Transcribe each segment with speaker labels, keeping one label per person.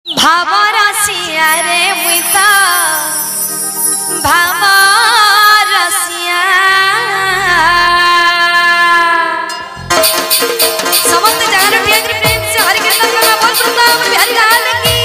Speaker 1: भावरसिया रे मुइता भावरसिया समस्त जगह प्रेम से हरि कीर्तन करना बोल वृंदावन बिहारी लाल की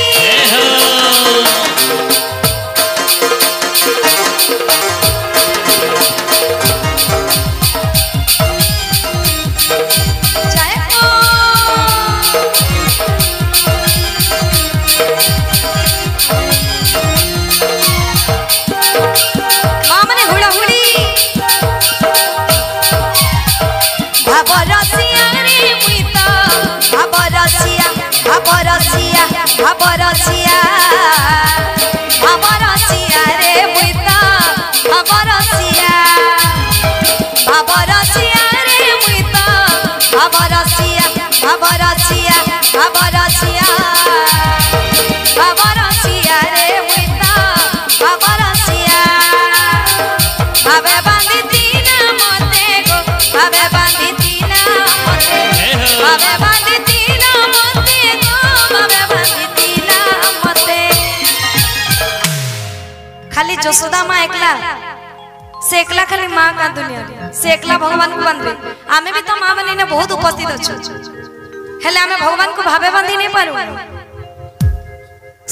Speaker 1: जसोदा माँ एकला से एकला खाली माँ का दुनिया से एकला भगवान को बंधे आमे भी तो माँ बनी ने बहुत उपस्थित अच्छे हेले आमे भगवान को भावे बांधी नहीं पारू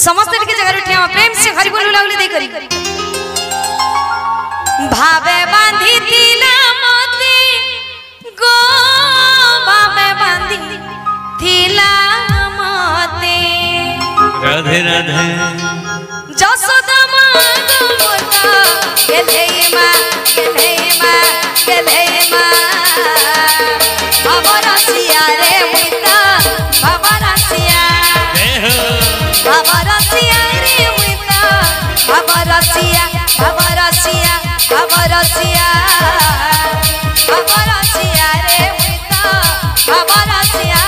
Speaker 1: समस्त के जगह उठिया प्रेम से हरि बोल उलाउली दे करी भावे बांधी तिला मोती गो भावे बांधी तिला मोती
Speaker 2: राधे राधे
Speaker 1: जसोदा भावरसिया रे मुइता भावरसिया भावरसिया रे मुइता भावरसिया भावरसिया भावरसिया भावरसिया रे मुइता भावरसिया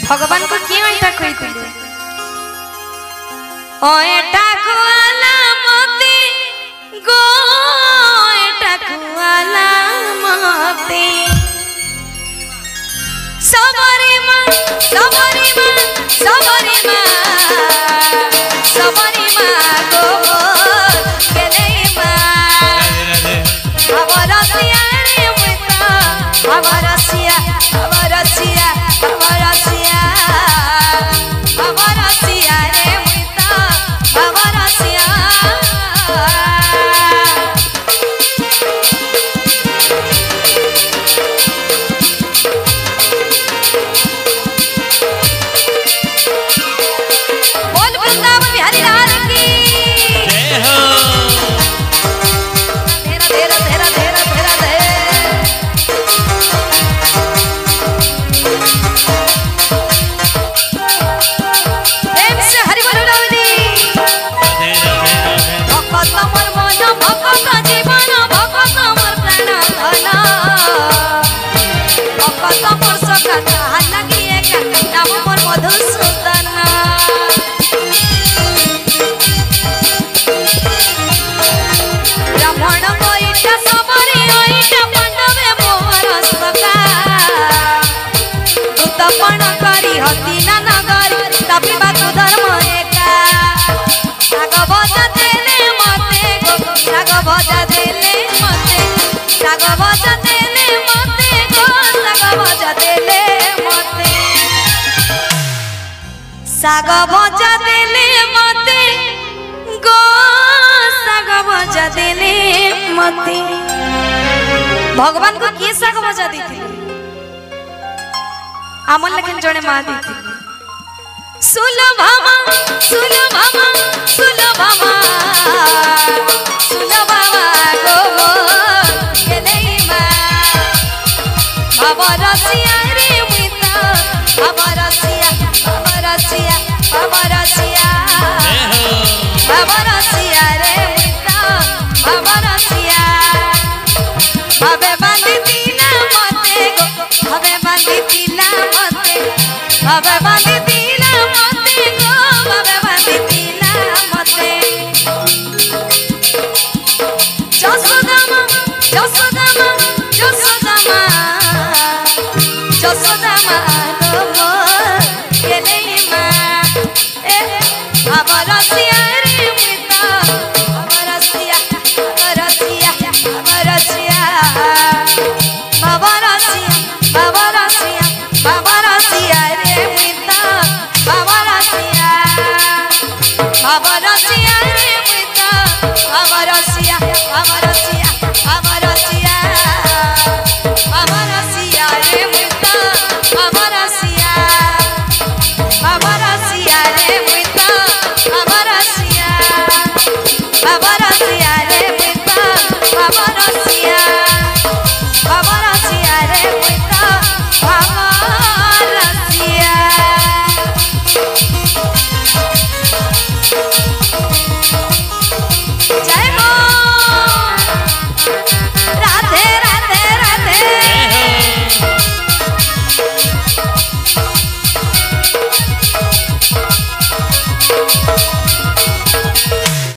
Speaker 1: भगवान को क्यों ऐसा कहते ओए टाकुआला मोती गो टाकुआला मोती सबरी मां सबरी मां सबरी मां सबरी मां गो केले मां भावरसिया रे मुइता भावरसिया भावरसिया भावरसिया भावरसिया रे मुइता भावरसिया बोल वृंदावन बिहारी लाल की जय हो तेरा तेरा तेरा तेरा तेरा दे भजा देले मते साग भजा देले मते गो साग भजा देले मते साग भजा देले मते गो साग भजा देले मते भगवान को किए साग भजा देती आमल लेकिन जड़े माँ देती सुलभामा सुलभामा सुलभामा सुलभामा गो गेले माँ बाबा रसिया रे मिता बाबा रसिया बाबा रसिया बाबा रसिया बाबा रसिया रे मिता बाबा रसिया बाबे बांधी दिला मते गो बाबे बांधी दिला मते बाबे बांधी दिला मते गो बाबे बांधी दिला मते जसोदामा जसोदामा जसोदामा जसोदामा गो गेले माँ ए बाबा रसिया रे मिता बाबा रसिया बाबा रसिया बाबा रसिया बाबा रसिया बाबा रसिया बाबा रसिया रे मिता बाबा रसिया बाबा रसिया रे मिता बाबा रसिया बाबा रसिया बाबा